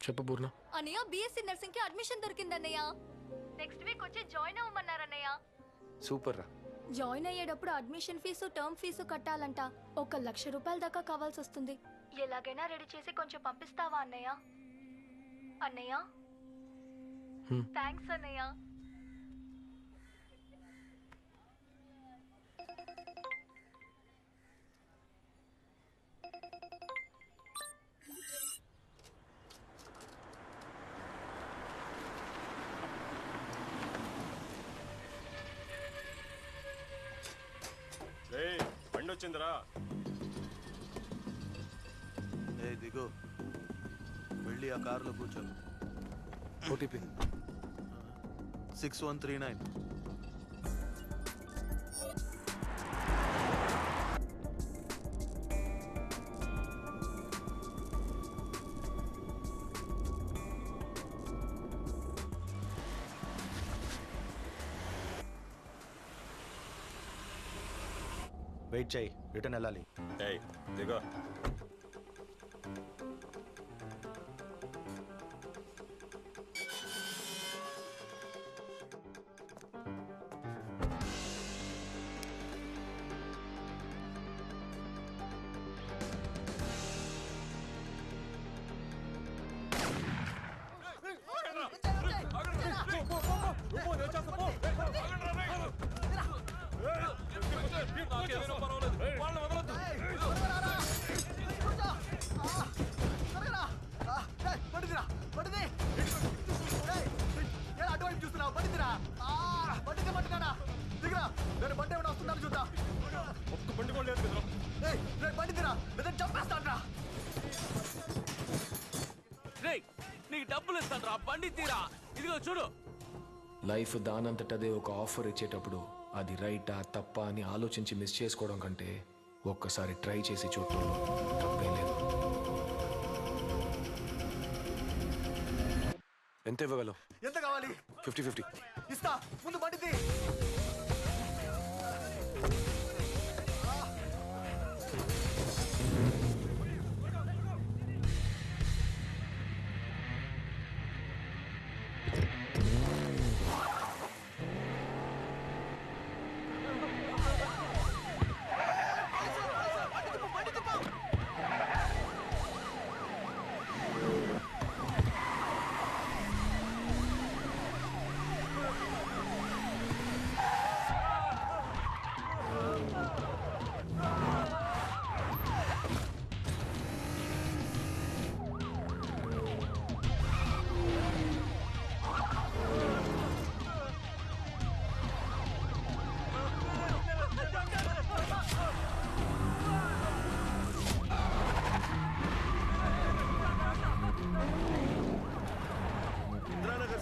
చెప్పు పూర్ణ. అన్నయ్య BSc nursing కి అడ్మిషన్ దొరికిందన్నయ్య. నెక్స్ట్ వీక్ వచ్చి జాయిన్ అవ్వమన్నారన్నయ్య. సూపర్ రా. జాయిన్ అయ్యేటప్పుడు అడ్మిషన్ ఫీజు టర్మ్ ఫీజు కట్టాలంట. 1,00,000 రూపాయల దాకా కావాల్సి వస్తుంది. ఎలాగైనా రెడీ చేసి కొంచెం పంపిస్తావా అన్నయ్య? అన్నయ్య థ్యాంక్స్ అన్నయ్య. బండి వచ్చిందిరా. ఏ దిగు, వెళ్ళి ఆ కారులో కూర్చో. ఓటీపీ 6139. వెయిట్ చేయి, రిటర్న్ వెళ్ళాలి. ఏయ్ దిగో. నీకు డబ్బులు ఇస్తాను, బండి తీరా. ఇదిగో చూడు. లైఫ్ దానంతటదే ఒక ఆఫర్ ఇచ్చేటప్పుడు అది రైటా తప్పా అని ఆలోచించి మిస్ చేసుకోవడం కంటే ఒక్కసారి ట్రై చేసి చూడటం తప్పేం లేదు. ఎంత ఇవ్వగలవు? ఎంత కావాలి? 50-50 ఇస్తా, ముందు బండిది.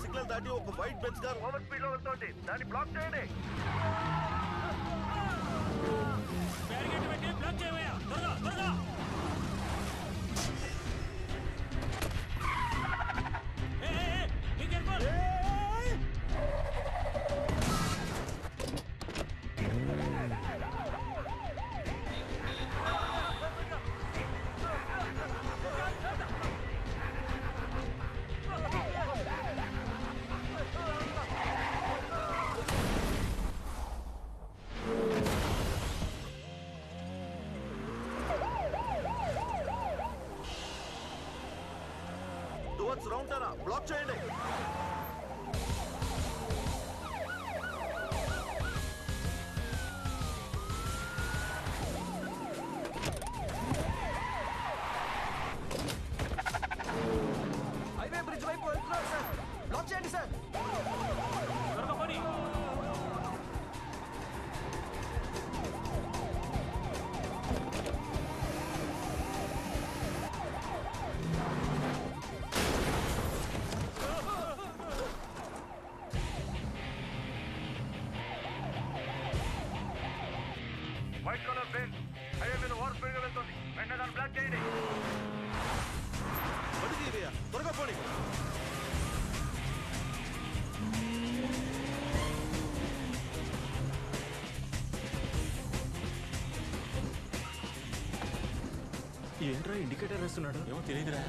సిగ్నల్ దాటి ఒక white bench car over speed లో వెళ్తోంది. దాన్ని బ్లాక్ చేయండి. బ్లాక్ చేయవయ్యా, త్వరగా త్వరగా. టువర్డ్స్ రౌండ్ టర్న్ బ్లాక్ చేయండి. హైవే బ్రిడ్జ్ వైపు వెళ్తున్నారు సార్, బ్లాక్ చేయండి సార్. త్వరగా పని. వైట్ కలర్ బెన్ హైవే మీద ఓవర్ స్పీడ్ గా వెళ్తుంది. వెంటనే దాన్ని బ్లాక్ చేయండి. బండి తీయవయ్యా, త్వరగా పోనీ. ఏంట్రా ఇండికేటర్ వేస్తున్నాడు? ఏమో తెలియదురా.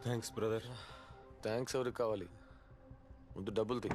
Thanks brother. థ్యాంక్స్ ఎవరికి కావాలి? ముందు డబ్బులు తీ.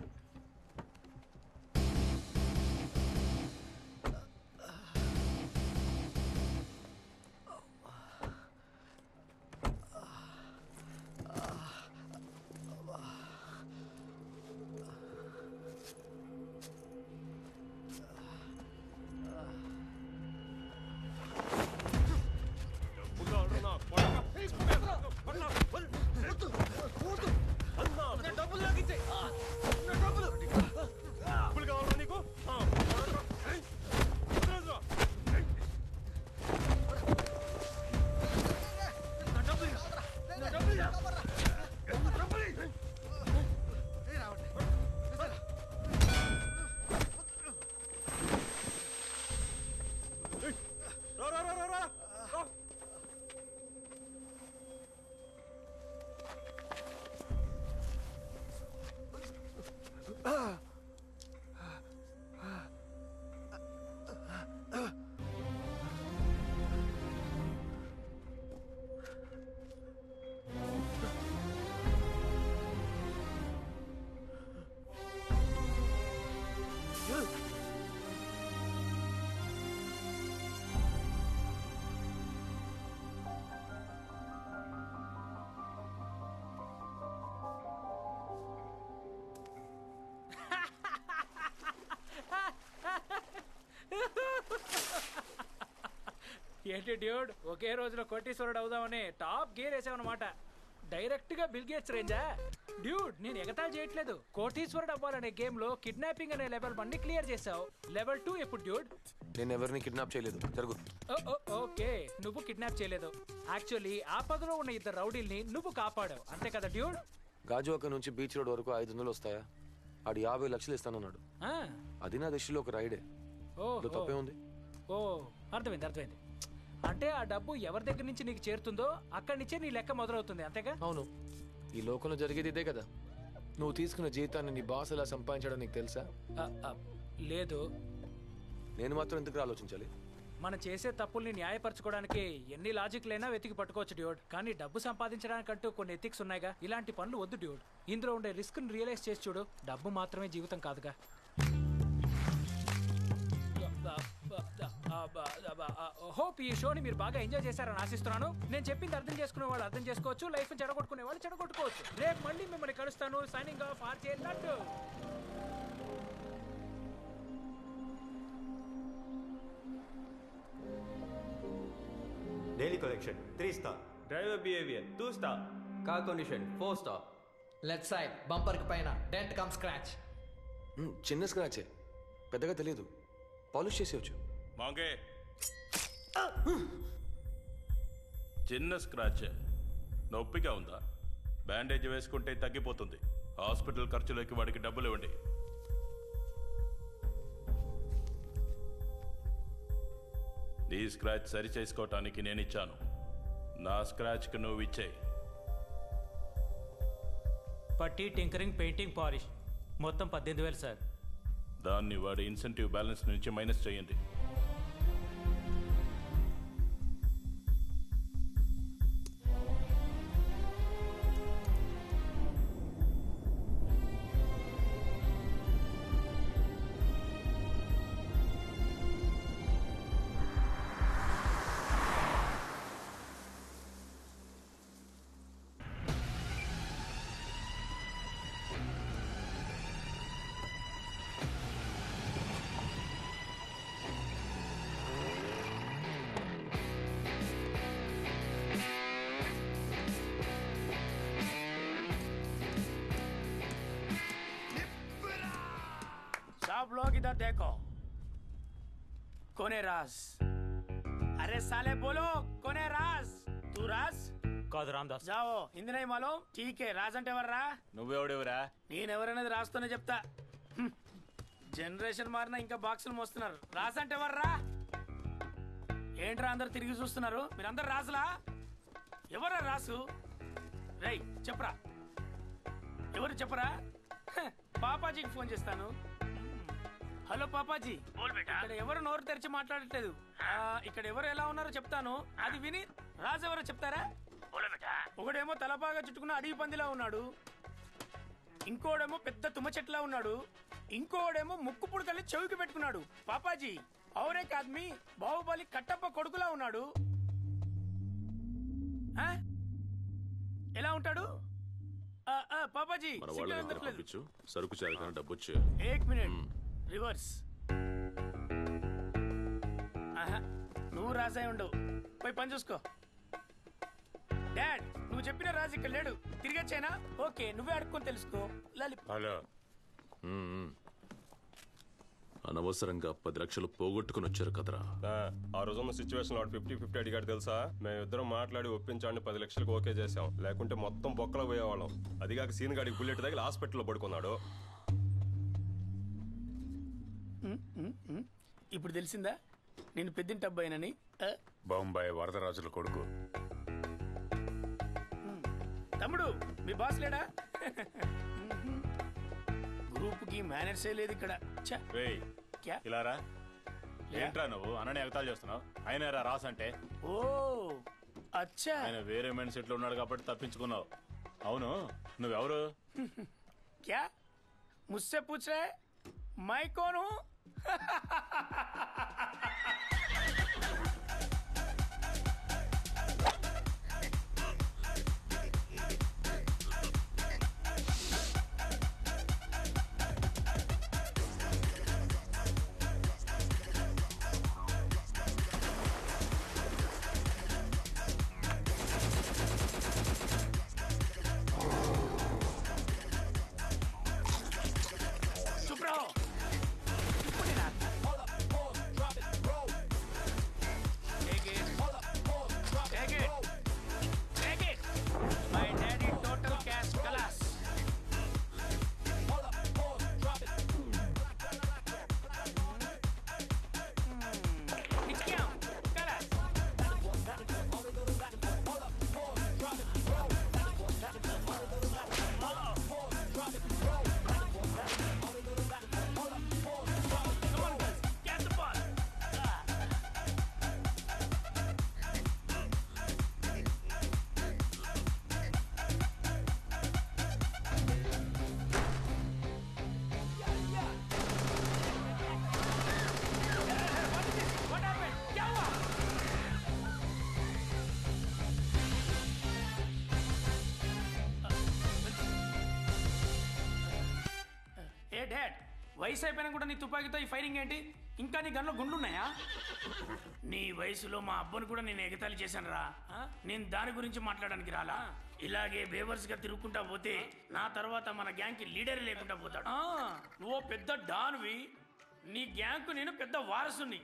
ఏంటి డ్యూడ్, ఒకే రోజులో కోటీశ్వరుడు అవుదామని టాప్ గేర్ వేసావన్నమాట. డైరెక్ట్ గా బిల్ గేట్స్ రేంజా? డ్యూడ్, నేను ఎగతాళి చేయట్లేదు. కోటీశ్వరుడు అవ్వాలనే గేమ్ లో కిడ్నాపింగ్ అనే లెవెల్ 1 క్లియర్ చేసావు. లెవెల్ 2 ఎప్పుడు డ్యూడ్? నేను ఎవరిని కిడ్నాప్ చేయలేదు. జరుగు. ఓకే, నువ్వు కిడ్నాప్ చేయలేదు. యాక్చువల్లీ ఆపదలో ఉన్న 2 రౌడీల్ని నువ్వు కాపాడావు, అంతే కదా డ్యూడ్? గాజువాక నుంచి బీచ్ రోడ్ వరకు 500 వస్తాయా? ఆడు 50 లక్షలు ఇస్తానన్నాడు. అది నా దృష్టిలో ఒక రైడే. తప్పే ఉంది. ఓ, అర్థమైంది. అంటే ఆ డబ్బు ఎవరి దగ్గర నుంచి నీకు చేరుతుందో అక్కడి నుంచే నీ లెక్క మొదలవుతుంది, అంతేగా? అవును. ఈ లోకంలో జరిగేది ఇదే కదా. నువ్వు తీసుకున్న జీతాన్ని నీ బాస్ ఎలా సంపాదించడం నీకు తెలుసా? లేదు. నేను మాత్రం ఎందుకు ఆలోచించాలి? మనం చేసే తప్పుల్ని న్యాయపరచుకోవడానికి ఎన్ని లాజిక్లైనా వెతికి పట్టుకోవచ్చు డ్యూడ్. కానీ డబ్బు సంపాదించడానికంటూ కొన్ని ఎథిక్స్ ఉన్నాయిగా. ఇలాంటి పనులు వద్దు డ్యూడ్. ఇందులో ఉండే రిస్క్ ని రియలైజ్ చేసి చూడు. డబ్బు మాత్రమే జీవితం కాదుగా. హోప్ ఈ షోని మీరు బాగా ఎంజాయ్ చేశారని ఆశిస్తున్నాను. నేను చెప్పింది అర్థం చేసుకునే వాళ్ళు అర్థం చేసుకోవచ్చు, లైఫ్ ని చెడగొట్టుకునే వాళ్ళు చెడగొట్టుకోవచ్చు. రేపు మళ్ళీ మిమ్మల్ని కలుస్తాను. Signing off, RJ laddu. Daily collection 3 star. Driver behaviour 2 star. Car condition 4 star. Left side bumper కి పైన డెంట్ కమ్ స్క్రాచ్. చిన్న స్క్రాచే, పెద్దగా తెలియదు. పాలిష్ చేసేవచ్చు. మాంగే చిన్న స్క్రాచ్, నొప్పిగా ఉందా? బ్యాండేజ్ వేసుకుంటే తగ్గిపోతుంది. హాస్పిటల్ ఖర్చులకి వాడికి డబ్బులు ఇవ్వండి. నీ స్క్రాచ్ సరి చేసుకోవటానికి నేను ఇచ్చాను. నా స్క్రాచ్కి నువ్వు ఇచ్చేయి. పట్టి, టింకరింగ్, పెయింటింగ్, పాలిష్ మొత్తం 18,000 సార్. దాన్ని వాడి ఇన్సెంటివ్ బ్యాలెన్స్ నుంచి మైనస్ చేయండి. కోనే రాజ్. అరే సాలే బోలో కోనే రాజ్. తూ రాజ్ కాదు రామ్దాస్. జాओ హిందీ నై మాలూమ్. ఠీకే రాజ్ అంటే ఎవర్రా? నువ్వెవడెవరా? నేనెవరనేది రాస్తూనే చెప్తా. జనరేషన్ మారినా ఇంకా బాక్సులు మోస్తున్నారు. రాజ్ అంటే ఎవర్రా? ఏంట్రా అందరు తిరిగి చూస్తున్నారు? మీరందరు రాజులా? ఎవరా రాసు? రై చెప్పరా, ఎవరు చెప్పరా? పాపాజీకి ఫోన్ చేస్తాను. హలో పాపాజీ, ఇక్కడ ఎవరు నోరు తెరిచి మాట్లాడట్లేదు. ఇక్కడ ఎవరు ఎలా ఉన్నారో చెప్తాను, అది విని రాజు ఎవరో చెప్తారా? ఒకడేమో తలపాగా చుట్టుకున్న అడవి పందిలా ఉన్నాడు, ఇంకోడేమో పెద్ద తుమ్మ చెట్లా ఉన్నాడు, ఇంకోడేమో ముక్కు పుడకల్ని చెవికి పెట్టుకున్నాడు. పాపాజీ ఔరే ఆద్మీ బాహుబలి కట్టప్ప కొడుకులా ఉన్నాడు. ఎలా ఉంటాడు పాపాజీ? సరుకు చేరగానే డబ్బు వచ్చే. ఏక్ మినిట్, రివర్స్. నువ్వు రాసాయి ఉండవు, పోయి పని చూసుకో. డాడ్ నువ్వు చెప్పిన రాజు ఇక్కడ లేడు, తిరిగి వచ్చానా? ఓకే నువ్వే అడుక్కొని తెలుసుకో. హలో, అనవసరంగా 10 లక్షలు పోగొట్టుకుని వచ్చారు కదరా. ఆ రోజు ఉన్న సిచ్యువేషన్ 50-50 అడిగాడు తెలుసా? మేమిద్దరం మాట్లాడి ఒప్పించాలని 10 లక్షలకు ఓకే చేసాం. లేకుంటే మొత్తం బొక్కలో పోయేవాళ్ళం. అదిగాక సీన్ గాడికి బుల్లెట్ తగిలి హాస్పిటల్లో పడుకున్నాడు. ఇప్పుడు తెలిసిందా నేను పెద్దింటి అబ్బాయినని? బొంబాయి వరదరాజుల కొడుకు. తమ్ముడు మీ బాస్ లేడా? గ్రూప్ కి మేనేజర్ లేదు ఇక్కడ. ఇలారా ఏంట్రా నువ్వు అన్నని ఎగతాలు చేస్తున్నావు? ఆయన రాస్ అంటే ఓ అచ్చా, ఆయన వేరే మైండ్ సెట్ లో ఉన్నాడు కాబట్టి తప్పించుకున్నావు. అవును నువ్వెవరు? క్యా ముస్సే పూచ్ రే మై కోన్ హూ? వయసు అయిపోయినా కూడా నీ తుపాకీతో ఈ ఫైరింగ్ ఏంటి? ఇంకా నీ గన్లో గుండ్లున్నాయా? నీ వయసులో మా అబ్బను కూడా నేను ఎగతాళి చేశాను రా. నేను దాని గురించి మాట్లాడడానికి రాలా. ఇలాగే బేవర్స్ గా తిరుగుకుంటా పోతే నా తర్వాత మన గ్యాంగ్ కి లీడర్ లేకుండా పోతాడు. నువ్వు పెద్ద డాన్వి, నీ గ్యాంగ్ కు నేను పెద్ద వారసుని.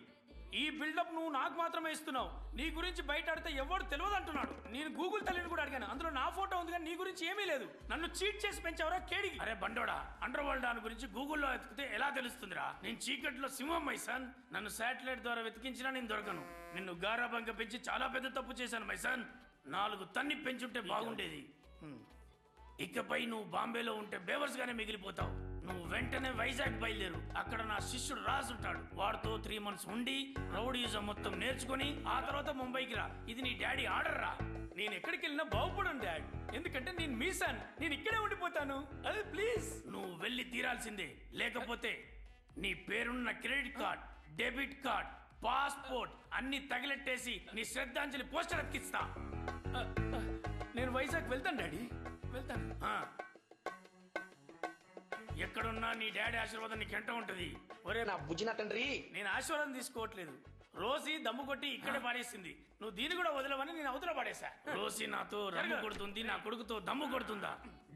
ఈ బిల్డప్ నువ్వు నాకు మాత్రమే ఇస్తున్నావు. నీ గురించి బయట ఆడితే ఎవరు తెలియదు అంటున్నాడు. నేను గూగుల్ తల్లిని కూడా అడిగాను, అందులో నా ఫోటో ఉంది కానీ నీ గురించి ఏమీ లేదు. నన్ను చీట్ చేసి పెంచావరా కేడికి. అరే బండోడా, అండర్ వరల్డ్ డాన్ గురించి గూగుల్లో వెతికితే ఎలా తెలుస్తుందిరా? నేను చీకట్లో సింహం మైసన్. నన్ను శాటిలైట్ ద్వారా వెతికించినా నేను దొరకను. నిన్ను గారాబంగా పెంచి చాలా పెద్ద తప్పు చేశాను మైసన్. 4 తన్ని పెంచుంటే బాగుండేది. ఇకపై నువ్వు బాంబేలో ఉంటే బేవర్స్ గానే మిగిలిపోతావు. నువ్వు వెంటనే వైజాగ్ బయలుదేరు. అక్కడ నా శిష్యుడు రాజు ఉంటాడు. వాడితో 3 months ఉండి రౌడీజం మొత్తం నేర్చుకుని ఆ తర్వాత ముంబైకి రా. ఇది నీ డాడీ ఆర్డర్ రా. నేను ఎక్కడికి వెళ్ళినా బాగుపడను డాడ్, ఎందుకంటే నేను మీసాన్. నేను ఇక్కడే ఉండిపోతాను. అదే ప్లీజ్ నువ్వు వెళ్ళి తీరాల్సిందే. లేకపోతే నీ పేరున్న credit card, debit card, passport అన్ని తగిలెట్టేసి నీ శ్రద్ధాంజలి పోస్టర్ అతికిస్తా. నేను వైజాగ్ వెళ్తాను డాడీ, వెళ్తాను. ఎక్కడున్నా నీ డాడీ ఆశీర్వాదం నీకు ఎంట ఉంటది. ఒరే నా బుజ్జిన తండ్రి, నేను ఆశీర్వాదం తీసుకోవట్లేదు. రోసి దమ్ము కొట్టి ఇక్కడే పాడేసింది. నువ్వు దీన్ని కూడా వదలవని నేను అవతల పాడేశా. రోసి నాతో రమ్ము కొడుతుంది, నా కొడుకుతో దమ్ము కొడుతుందా?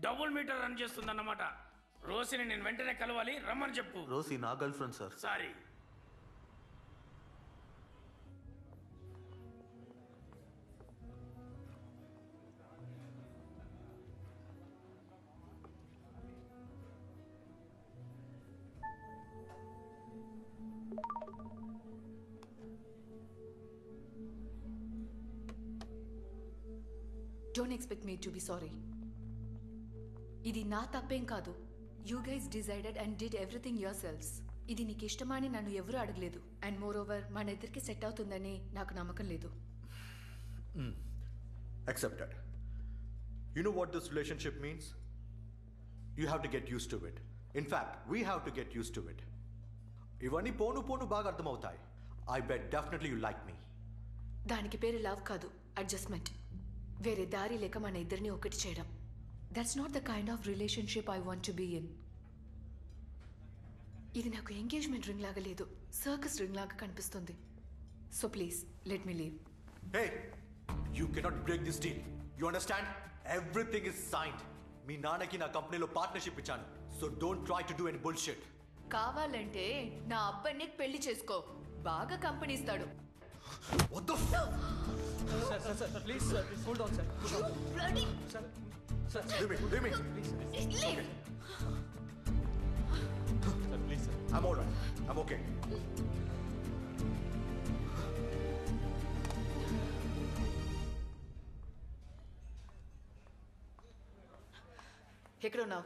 డబుల్ మీటర్ రన్ చేస్తుందన్నమాట. రోసిని నేను వెంటనే కలవాలి, రమ్మని చెప్పు. రోసి నా girl friend sir. Sorry. Don't expect me to be sorry. ఇది నా తప్పేం కాదు. You guys decided and did everything your cells. ఇది నీకు ఇష్టమని నన్ను ఎవరూ అడగలేదు. అండ్ మోర్ ఓవర్ మన ఇద్దరికి సెట్ అవుతుందని నాకు నమ్మకం లేదు. Accepted. You know what this relationship means? You have to get used to it. In fact, we have to get used to it. ఇవన్నీ పోను పోను బాగా అర్థమవుతాయి. I bet definitely you like me. దానికి పేరు లవ్ కాదు, అడ్జస్ట్మెంట్. వేరే దారి లేక మన ఇద్దరిని ఒకటి చేయడం. That's not the kind of relationship I want to be in. ఇది నాకు ఎంగేజ్మెంట్ రింగ్ లాగా లేదు, సర్కస్ రింగ్ లాగా కనిపిస్తుంది. So please let me leave. Hey, you cannot break this deal. You understand? Everything is signed. మీ నాన్నకి నా కంపెనీలో partnership ఇచ్చాను. So don't try to do any bullshit. కావాలంటే నా అబ్బాయిని పెళ్లి చేసుకో, బాగా కంపెనీ ఇస్తాడు. What the fuck? Sir please sir, hold on sir. Leave me. Leave. Sir please sir. I'm all right. I'm okay. ఎక్కడ ఉన్నావు?